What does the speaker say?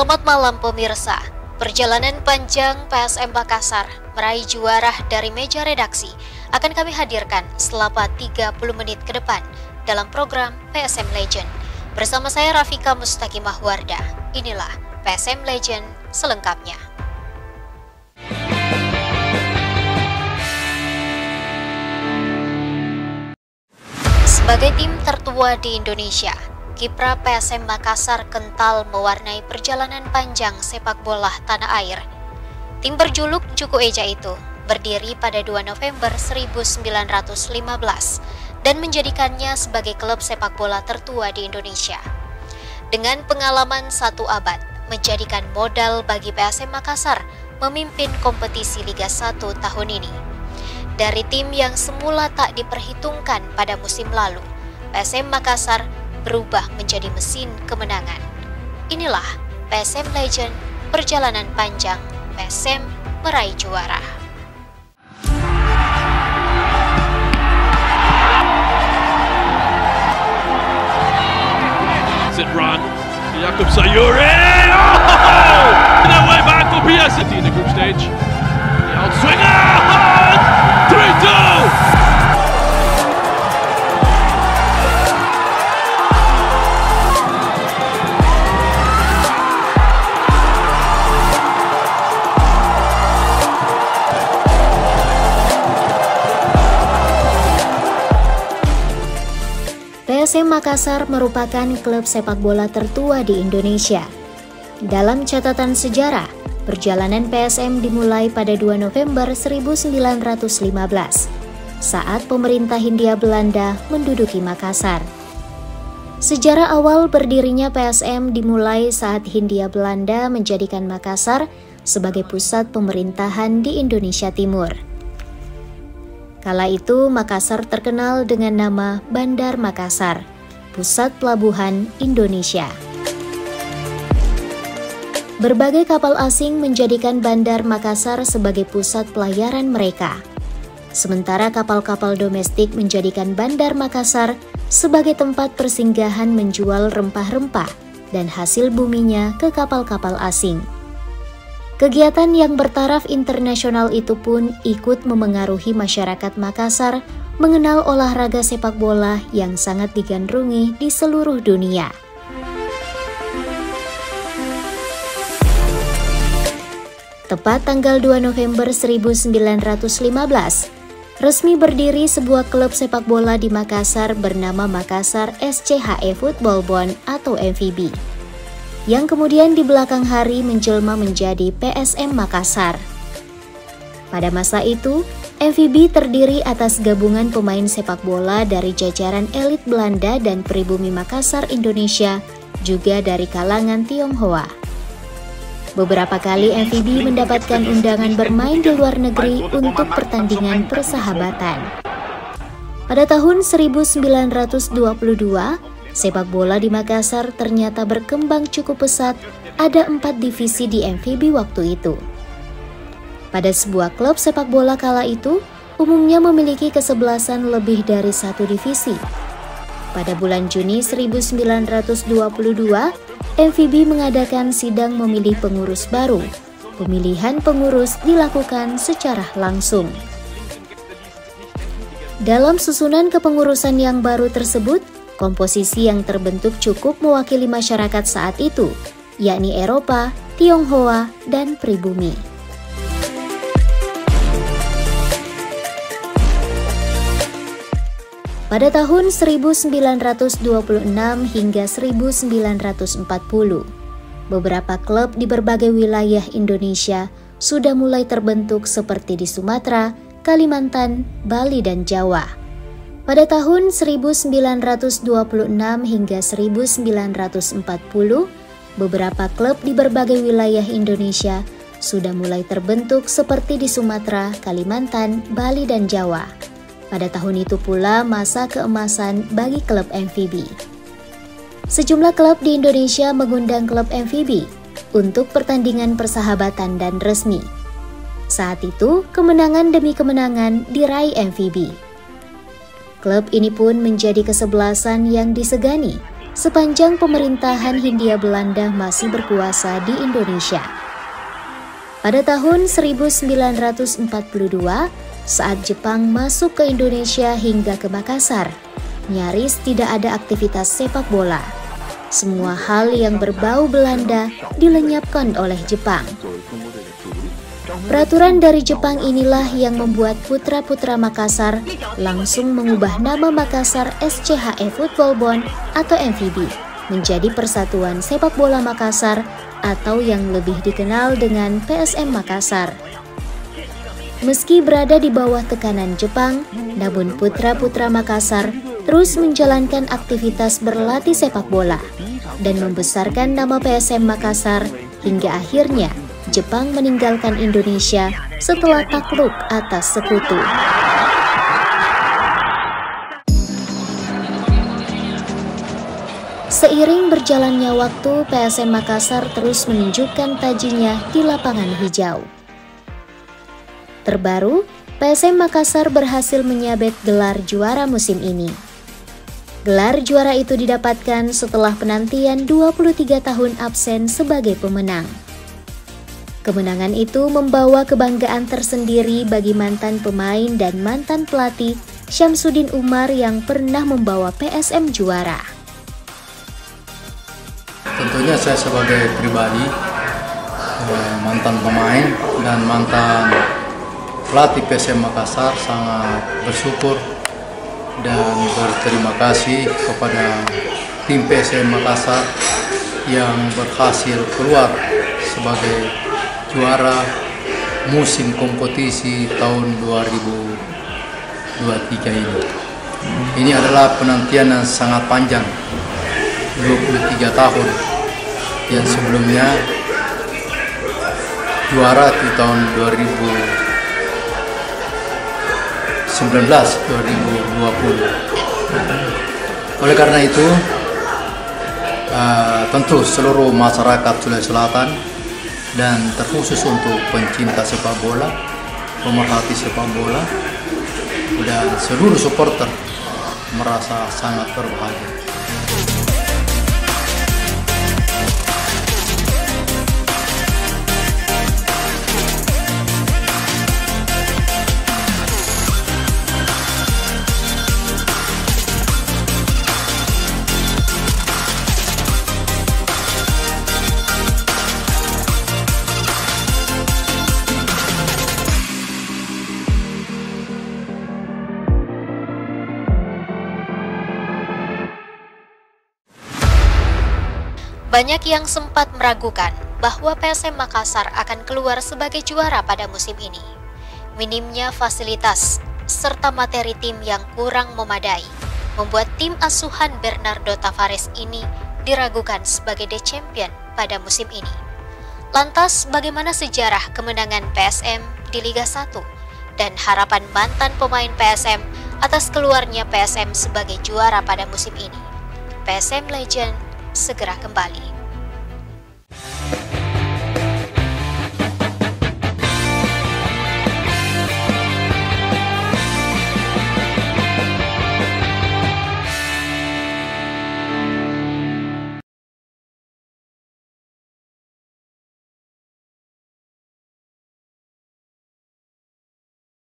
Selamat malam pemirsa. Perjalanan panjang PSM Makassar meraih juara dari meja redaksi akan kami hadirkan selama 30 menit ke depan dalam program PSM Legend. Bersama saya Rafika Mustaqimah Wardah. Inilah PSM Legend selengkapnya. Sebagai tim tertua di Indonesia, kiprah PSM Makassar kental mewarnai perjalanan panjang sepak bola tanah air. Tim berjuluk Juku Eja itu berdiri pada 2 November 1915 dan menjadikannya sebagai klub sepak bola tertua di Indonesia. Dengan pengalaman 1 abad, menjadikan modal bagi PSM Makassar memimpin kompetisi Liga 1 tahun ini. Dari tim yang semula tak diperhitungkan pada musim lalu, PSM Makassar berubah menjadi mesin kemenangan. Inilah PSM Legend, perjalanan panjang PSM meraih juara. It run, Jakub Sayuri, oh! No way back for PSG in the group stage. The outswinger, 3-2. PSM Makassar merupakan klub sepak bola tertua di Indonesia. Dalam catatan sejarah, perjalanan PSM dimulai pada 2 November 1915 saat pemerintah Hindia Belanda menduduki Makassar. Sejarah awal berdirinya PSM dimulai saat Hindia Belanda menjadikan Makassar sebagai pusat pemerintahan di Indonesia Timur. Kala itu Makassar terkenal dengan nama Bandar Makassar, pusat pelabuhan Indonesia. Berbagai kapal asing menjadikan Bandar Makassar sebagai pusat pelayaran mereka. Sementara kapal-kapal domestik menjadikan Bandar Makassar sebagai tempat persinggahan menjual rempah-rempah dan hasil buminya ke kapal-kapal asing. Kegiatan yang bertaraf internasional itu pun ikut memengaruhi masyarakat Makassar mengenal olahraga sepak bola yang sangat digandrungi di seluruh dunia. Tepat tanggal 2 November 1915, resmi berdiri sebuah klub sepak bola di Makassar bernama Makassar SCHE Football Bond atau MVB, yang kemudian di belakang hari menjelma menjadi PSM Makassar. Pada masa itu, MVB terdiri atas gabungan pemain sepak bola dari jajaran elit Belanda dan pribumi Makassar, Indonesia, juga dari kalangan Tionghoa. Beberapa kali MVB mendapatkan undangan bermain di luar negeri untuk pertandingan persahabatan. Pada tahun 1922, sepak bola di Makassar ternyata berkembang cukup pesat, ada 4 divisi di MVB waktu itu. Pada sebuah klub sepak bola kala itu, umumnya memiliki kesebelasan lebih dari 1 divisi. Pada bulan Juni 1922, MVB mengadakan sidang memilih pengurus baru. Pemilihan pengurus dilakukan secara langsung. Dalam susunan kepengurusan yang baru tersebut, komposisi yang terbentuk cukup mewakili masyarakat saat itu, yakni Eropa, Tionghoa, dan pribumi. Pada tahun 1926 hingga 1940, beberapa klub di berbagai wilayah Indonesia sudah mulai terbentuk seperti di Sumatera, Kalimantan, Bali, dan Jawa. Pada tahun 1926 hingga 1940, beberapa klub di berbagai wilayah Indonesia sudah mulai terbentuk seperti di Sumatera, Kalimantan, Bali, dan Jawa. Pada tahun itu pula masa keemasan bagi klub MVB. Sejumlah klub di Indonesia mengundang klub MVB untuk pertandingan persahabatan dan resmi. Saat itu, kemenangan demi kemenangan diraih MVB. Klub ini pun menjadi kesebelasan yang disegani sepanjang pemerintahan Hindia Belanda masih berkuasa di Indonesia. Pada tahun 1942, saat Jepang masuk ke Indonesia hingga ke Makassar, nyaris tidak ada aktivitas sepak bola. Semua hal yang berbau Belanda dilenyapkan oleh Jepang. Peraturan dari Jepang inilah yang membuat putra-putra Makassar langsung mengubah nama Makassar SCHE Football Bond atau MVB menjadi Persatuan Sepak Bola Makassar atau yang lebih dikenal dengan PSM Makassar. Meski berada di bawah tekanan Jepang, namun putra-putra Makassar terus menjalankan aktivitas berlatih sepak bola dan membesarkan nama PSM Makassar hingga akhirnya Jepang meninggalkan Indonesia setelah takluk atas sekutu. Seiring berjalannya waktu, PSM Makassar terus menunjukkan tajinya di lapangan hijau. Terbaru, PSM Makassar berhasil menyabet gelar juara musim ini. Gelar juara itu didapatkan setelah penantian 23 tahun absen sebagai pemenang. Kemenangan itu membawa kebanggaan tersendiri bagi mantan pemain dan mantan pelatih Syamsuddin Umar yang pernah membawa PSM juara. Tentunya saya sebagai pribadi, mantan pemain dan mantan pelatih PSM Makassar sangat bersyukur dan berterima kasih kepada tim PSM Makassar yang berhasil keluar sebagai juara musim kompetisi tahun 2023 ini. Ini adalah penantian yang sangat panjang, 23 tahun, yang sebelumnya juara di tahun 2019-2020. Oleh karena itu, tentu seluruh masyarakat Sulawesi Selatan dan terkhusus untuk pencinta sepak bola, pemerhati sepak bola, dan seluruh supporter merasa sangat berbahagia. Banyak yang sempat meragukan bahwa PSM Makassar akan keluar sebagai juara pada musim ini. Minimnya fasilitas serta materi tim yang kurang memadai membuat tim asuhan Bernardo Tavares ini diragukan sebagai The Champion pada musim ini. Lantas, bagaimana sejarah kemenangan PSM di Liga 1 dan harapan mantan pemain PSM atas keluarnya PSM sebagai juara pada musim ini? PSM Legend segera kembali.